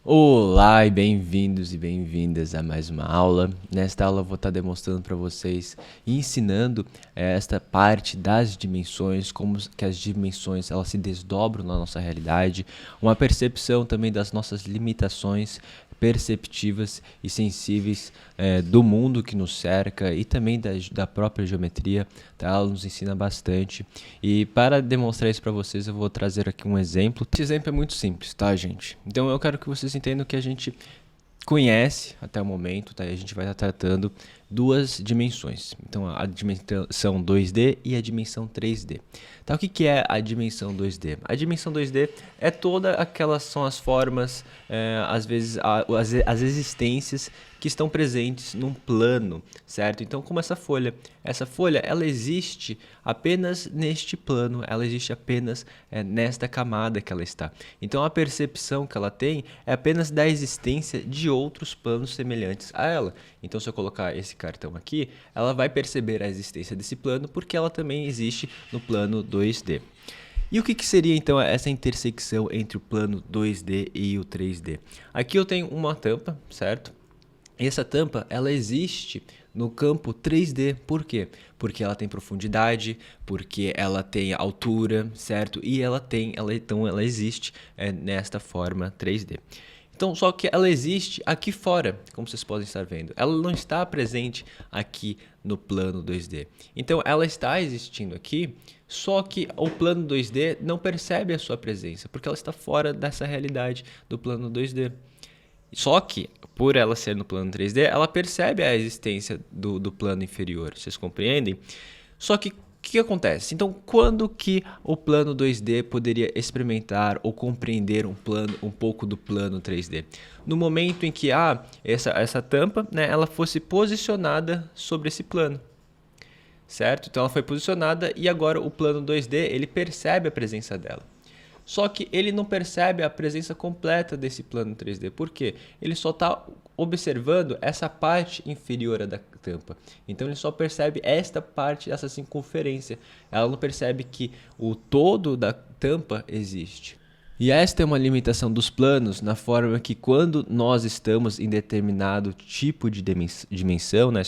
Olá e bem-vindos e bem-vindas a mais uma aula. Nesta aula eu vou estar demonstrando para vocês e ensinando esta parte das dimensões, como que as dimensões elas se desdobram na nossa realidade, uma percepção também das nossas limitações perceptivas e sensíveis do mundo que nos cerca e também da própria geometria, tá? Ela nos ensina bastante e para demonstrar isso para vocês eu vou trazer aqui um exemplo. Esse exemplo é muito simples, tá, gente? Então eu quero que vocês entendam que a gente conhece até o momento, tá? A gente vai estar tratando duas dimensões. Então a dimensão 2D e a dimensão 3D. Tá, o que é a dimensão 2D? A dimensão 2D é toda aquelas são as formas, às vezes as existências que estão presentes num plano, certo? Então como essa folha ela existe apenas neste plano, ela existe apenas nesta camada que ela está. Então a percepção que ela tem é apenas da existência de outros planos semelhantes a ela. Então se eu colocar esse cartão aqui, ela vai perceber a existência desse plano porque ela também existe no plano 2D. E o que seria então essa intersecção entre o plano 2D e o 3D? Aqui eu tenho uma tampa, certo? E essa tampa, ela existe no campo 3D, por quê? Porque ela tem profundidade, porque ela tem altura, certo? E então ela existe nesta forma 3D. Então, só que ela existe aqui fora, como vocês podem estar vendo. Ela não está presente aqui no plano 2D. Então, ela está existindo aqui, só que o plano 2D não percebe a sua presença, porque ela está fora dessa realidade do plano 2D. Só que, por ela ser no plano 3D, ela percebe a existência do plano inferior, vocês compreendem? Só que o que acontece? Então, quando que o plano 2D poderia experimentar ou compreender um pouco do plano 3D? No momento em que essa tampa, né, ela fosse posicionada sobre esse plano, certo? Então ela foi posicionada e agora o plano 2D ele percebe a presença dela. Só que ele não percebe a presença completa desse plano 3D. Por quê? Ele só está observando essa parte inferior da tampa. Então ele só percebe esta parte, essa circunferência. Ela não percebe que o todo da tampa existe. E esta é uma limitação dos planos na forma que quando nós estamos em determinado tipo de dimensão, né,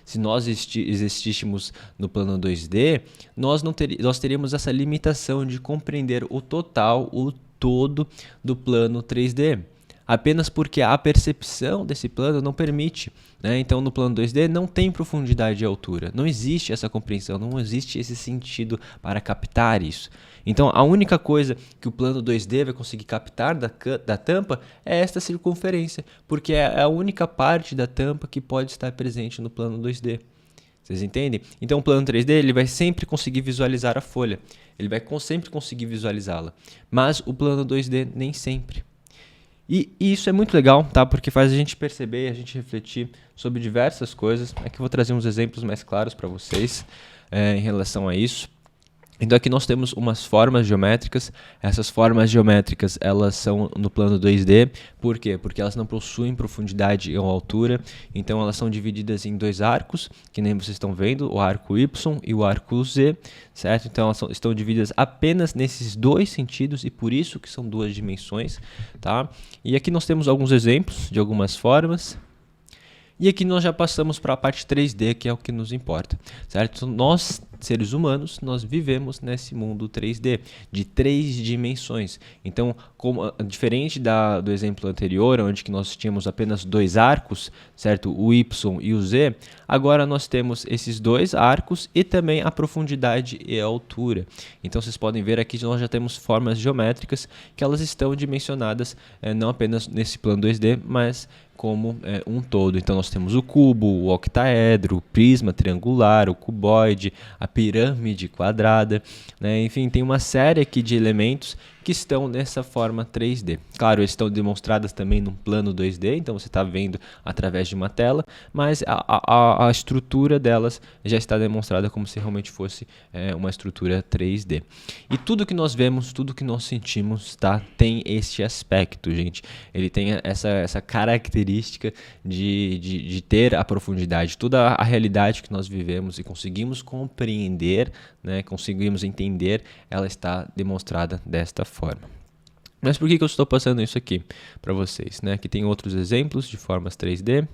se nós existíssemos no plano 2D, nós teríamos essa limitação de compreender o total, o todo do plano 3D. Apenas porque a percepção desse plano não permite, né? Então no plano 2D não tem profundidade e altura, não existe essa compreensão, não existe esse sentido para captar isso. Então a única coisa que o plano 2D vai conseguir captar da tampa é esta circunferência, porque é a única parte da tampa que pode estar presente no plano 2D. Vocês entendem? Então o plano 3D ele vai sempre conseguir visualizar a folha, ele vai sempre conseguir visualizá-la, mas o plano 2D nem sempre. E isso é muito legal, tá? Porque faz a gente perceber, a gente refletir sobre diversas coisas. Aqui eu vou trazer uns exemplos mais claros para vocês em relação a isso. Então aqui nós temos umas formas geométricas. Essas formas geométricas elas são no plano 2D. Por quê? Porque elas não possuem profundidade ou altura. Então elas são divididas em dois arcos, que nem vocês estão vendo, o arco Y e o arco Z, certo? Então elas estão divididas apenas nesses dois sentidos e por isso que são duas dimensões, tá? E aqui nós temos alguns exemplos de algumas formas. E aqui nós já passamos para a parte 3D, que é o que nos importa, certo? Então, nós, seres humanos, nós vivemos nesse mundo 3D, de 3 dimensões. Então, diferente do exemplo anterior, onde que nós tínhamos apenas dois arcos, certo? O Y e o Z, agora nós temos esses dois arcos e também a profundidade e a altura. Então, vocês podem ver aqui que nós já temos formas geométricas que elas estão dimensionadas não apenas nesse plano 2D, mas como um todo. Então nós temos o cubo, o octaedro, o prisma triangular, o cuboide, a pirâmide quadrada, né? Enfim, tem uma série aqui de elementos que estão nessa forma 3D. Claro, eles estão demonstrados também no plano 2D, então você está vendo através de uma tela, mas a estrutura delas já está demonstrada como se realmente fosse uma estrutura 3D. E tudo que nós vemos, tudo que nós sentimos, tá, tem este aspecto, gente. Ele tem essa característica de ter a profundidade, toda a realidade que nós vivemos e conseguimos compreender, né, conseguimos entender, ela está demonstrada desta forma. Mas por que eu estou passando isso aqui para vocês, né? Aqui tem outros exemplos de formas 3D.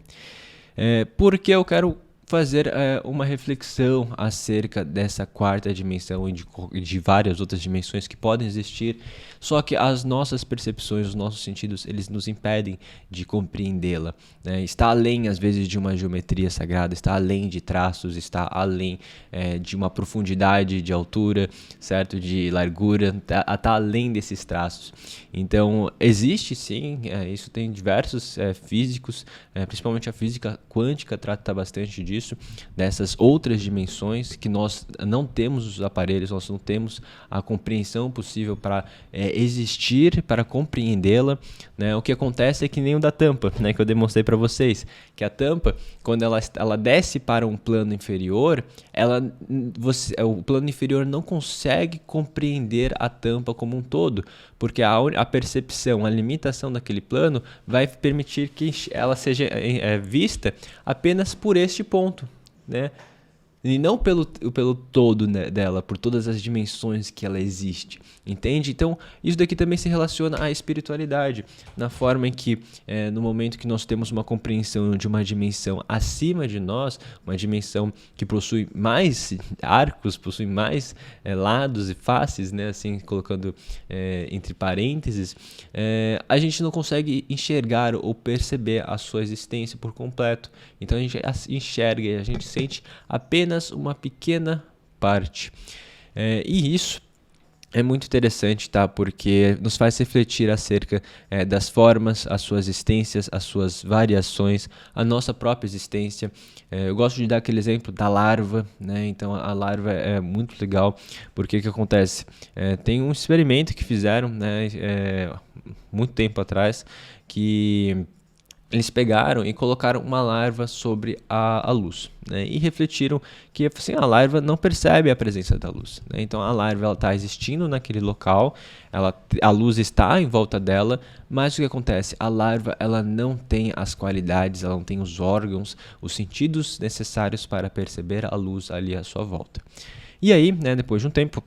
Porque eu quero fazer uma reflexão acerca dessa quarta dimensão e de várias outras dimensões que podem existir, só que as nossas percepções, os nossos sentidos, eles nos impedem de compreendê-la, né? Está além, às vezes, de uma geometria sagrada, está além de traços, está além de uma profundidade de altura, certo? De largura, está além desses traços. Então, existe sim, isso tem diversos físicos, principalmente a física quântica trata bastante disso, dessas outras dimensões que nós não temos os aparelhos, nós não temos a compreensão possível para existir, para compreendê-la, né? O que acontece é que nem o da tampa, né, que eu demonstrei para vocês, que a tampa, quando ela desce para um plano inferior, o plano inferior não consegue compreender a tampa como um todo, porque a percepção, a limitação daquele plano vai permitir que ela seja vista apenas por este ponto, né? E não pelo todo, né, dela, por todas as dimensões que ela existe, entende? Então, isso daqui também se relaciona à espiritualidade, na forma em que, no momento que nós temos uma compreensão de uma dimensão acima de nós, uma dimensão que possui mais arcos, possui mais lados e faces, né, assim, colocando entre parênteses, a gente não consegue enxergar ou perceber a sua existência por completo. Então, a gente enxerga e a gente sente apenas uma pequena parte. E isso é muito interessante, tá? Porque nos faz refletir acerca das formas, as suas existências, as suas variações, a nossa própria existência. Eu gosto de dar aquele exemplo da larva, né? Então a larva é muito legal, porque o que acontece? Tem um experimento que fizeram, né, muito tempo atrás, que eles pegaram e colocaram uma larva sobre a luz, né? E refletiram que assim, a larva não percebe a presença da luz, né? Então a larva está existindo naquele local, a luz está em volta dela, mas o que acontece? A larva ela não tem as qualidades, ela não tem os órgãos, os sentidos necessários para perceber a luz ali à sua volta. E aí, né, depois de um tempo,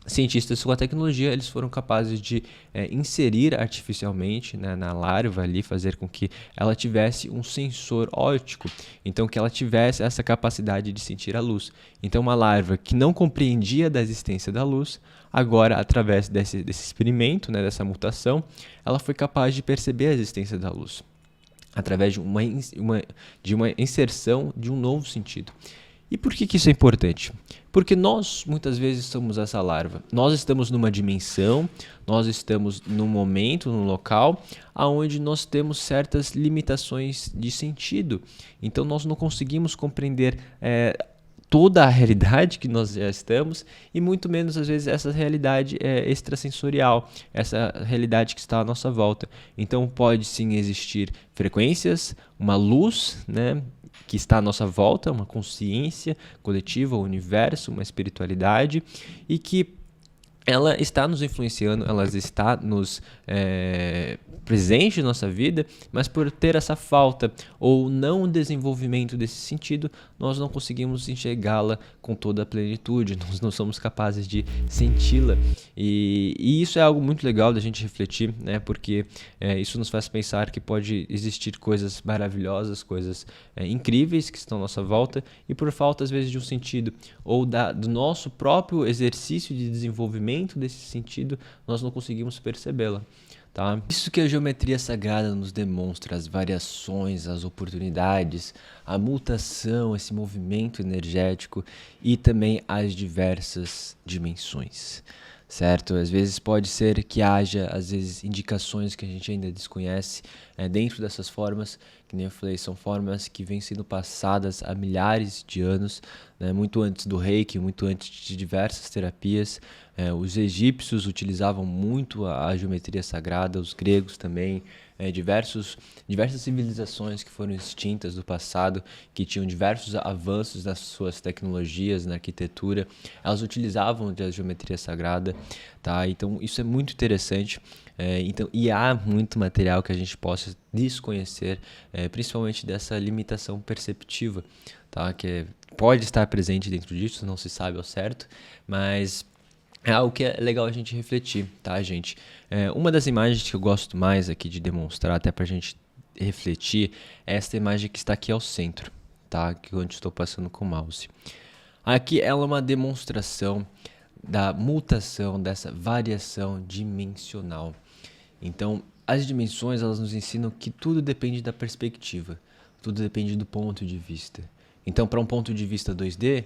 cientistas com a tecnologia, eles foram capazes de inserir artificialmente, né, na larva ali, fazer com que ela tivesse um sensor óptico, então que ela tivesse essa capacidade de sentir a luz. Então uma larva que não compreendia da existência da luz, agora através desse experimento, né, dessa mutação, ela foi capaz de perceber a existência da luz, através de uma inserção de um novo sentido. E por que isso é importante? Porque nós, muitas vezes, somos essa larva. Nós estamos numa dimensão, nós estamos num momento, num local, onde nós temos certas limitações de sentido. Então, nós não conseguimos compreender toda a realidade que nós já estamos e muito menos, às vezes, essa realidade extrasensorial, essa realidade que está à nossa volta. Então, pode sim existir frequências, uma luz, né, que está à nossa volta, uma consciência coletiva, um universo, uma espiritualidade, e que ela está nos influenciando, ela está nos presente em nossa vida, mas por ter essa falta ou não desenvolvimento desse sentido, nós não conseguimos enxergá-la com toda a plenitude, nós não somos capazes de senti-la. E isso é algo muito legal da gente refletir, né? Porque isso nos faz pensar que pode existir coisas maravilhosas, coisas incríveis que estão à nossa volta, e por falta, às vezes, de um sentido ou do nosso próprio exercício de desenvolvimento desse sentido, nós não conseguimos percebê-la. Tá? Isso que a geometria sagrada nos demonstra, as variações, as oportunidades, a mutação, esse movimento energético e também as diversas dimensões, certo? Às vezes pode ser que haja, às vezes, indicações que a gente ainda desconhece dentro dessas formas, que nem eu falei, são formas que vêm sendo passadas há milhares de anos, né? Muito antes do Reiki, muito antes de diversas terapias. Os egípcios utilizavam muito a geometria sagrada, os gregos também, diversas civilizações que foram extintas do passado, que tinham diversos avanços nas suas tecnologias, na arquitetura, elas utilizavam a geometria sagrada, tá? Então isso é muito interessante. E há muito material que a gente possa desconhecer, principalmente dessa limitação perceptiva, tá? Que pode estar presente dentro disso, não se sabe ao certo, mas é algo que é legal a gente refletir, tá, gente? Uma das imagens que eu gosto mais aqui de demonstrar, até pra gente refletir, é esta imagem que está aqui ao centro, tá? Que onde estou passando com o mouse. Aqui ela é uma demonstração da mutação, dessa variação dimensional. Então, as dimensões, elas nos ensinam que tudo depende da perspectiva, tudo depende do ponto de vista. Então, para um ponto de vista 2D,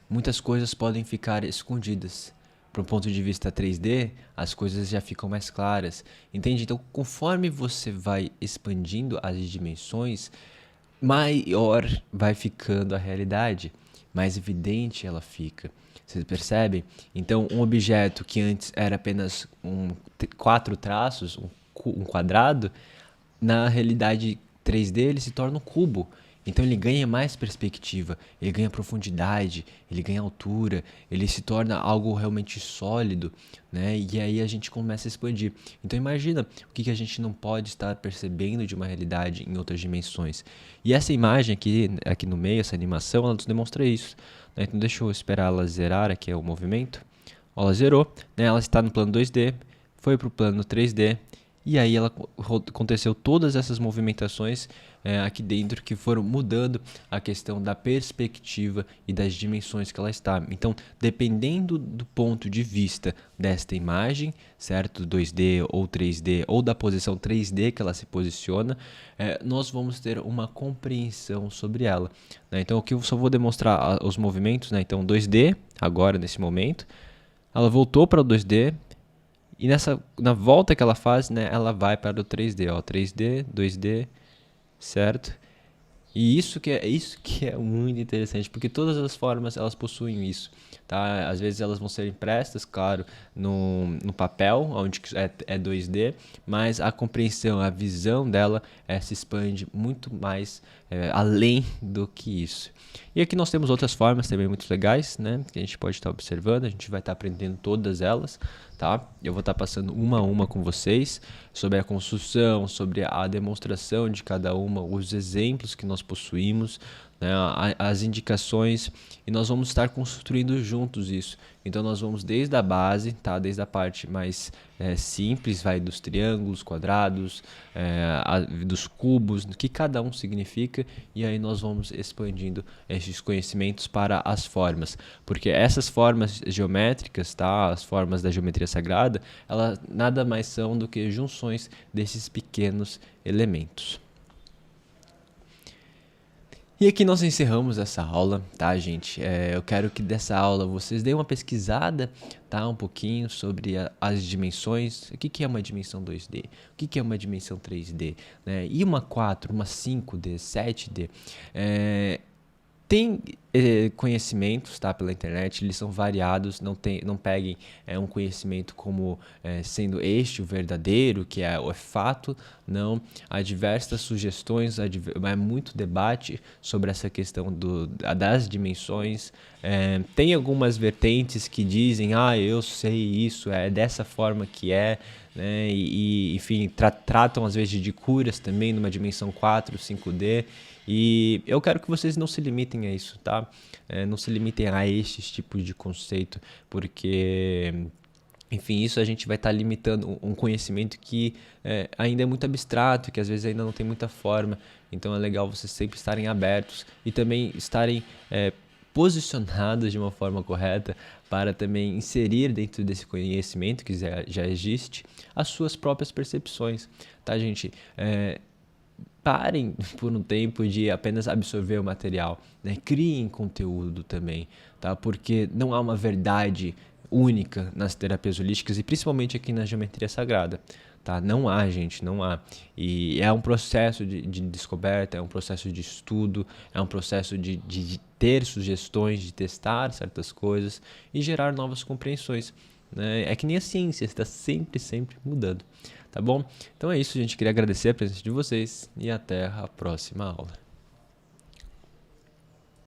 muitas coisas podem ficar escondidas. Para um ponto de vista 3D, as coisas já ficam mais claras. Entende? Então, conforme você vai expandindo as dimensões, maior vai ficando a realidade, mais evidente ela fica. Vocês percebem? Então, um objeto que antes era apenas quatro traços, um quadrado, na realidade 3D ele se torna um cubo. Então ele ganha mais perspectiva, ele ganha profundidade, ele ganha altura, ele se torna algo realmente sólido, né? E aí a gente começa a expandir. Então imagina o que a gente não pode estar percebendo de uma realidade em outras dimensões. E essa imagem aqui no meio, essa animação, ela nos demonstra isso, né? Então deixa eu esperar ela zerar aqui o movimento. Ela zerou, né? Ela está no plano 2D, foi para o plano 3D. E aí aconteceu todas essas movimentações aqui dentro que foram mudando a questão da perspectiva e das dimensões que ela está. Então, dependendo do ponto de vista desta imagem, certo? 2D ou 3D, ou da posição 3D que ela se posiciona, nós vamos ter uma compreensão sobre ela, né? Então, aqui eu só vou demonstrar os movimentos, né? Então, 2D, agora nesse momento, ela voltou para o 2D, e na volta que ela faz, né, ela vai para o 3D, ó, 3D, 2D, certo? E isso que é muito interessante, porque todas as formas elas possuem isso, tá? Às vezes elas vão ser impressas, claro, no papel, onde é 2D, mas a compreensão, a visão dela se expande muito mais além do que isso. E aqui nós temos outras formas também muito legais, né? Que a gente pode estar observando, a gente vai estar aprendendo todas elas, tá? Eu vou estar passando uma a uma com vocês sobre a construção, sobre a demonstração de cada uma, os exemplos que nós possuímos, né, as indicações, e nós vamos estar construindo juntos isso. Então nós vamos desde a base, tá? Desde a parte mais simples, vai dos triângulos, quadrados, dos cubos, o que cada um significa, e aí nós vamos expandindo esses conhecimentos para as formas, porque essas formas geométricas, tá? As formas da geometria sagrada, elas nada mais são do que junções desses pequenos elementos. E aqui nós encerramos essa aula, tá, gente? Eu quero que dessa aula vocês deem uma pesquisada, tá, um pouquinho sobre as dimensões. O que é uma dimensão 2D? O que é uma dimensão 3D? Né? E uma 4, uma 5D, 7D? Tem conhecimentos, tá, pela internet, eles são variados, não peguem um conhecimento como sendo este o verdadeiro, que é o fato, não. Há diversas sugestões, há muito debate sobre essa questão das dimensões. Tem algumas vertentes que dizem, eu sei isso, é dessa forma que é, né? E enfim, tratam às vezes de curas também numa dimensão 4, 5D. E eu quero que vocês não se limitem a isso, tá? Não se limitem a estes tipos de conceito, porque, enfim, isso a gente vai estar limitando um conhecimento que ainda é muito abstrato, que às vezes ainda não tem muita forma. Então é legal vocês sempre estarem abertos e também estarem posicionados de uma forma correta para também inserir dentro desse conhecimento que já existe as suas próprias percepções, tá, gente? Parem por um tempo de apenas absorver o material, né? Criem conteúdo também, tá? Porque não há uma verdade única nas terapias holísticas e principalmente aqui na geometria sagrada, tá? Não há, gente, não há. E é um processo de descoberta, é um processo de estudo, é um processo de ter sugestões, de testar certas coisas e gerar novas compreensões, né? É que nem a ciência, está sempre mudando. Tá bom? Então é isso, gente. Queria agradecer a presença de vocês e até a próxima aula.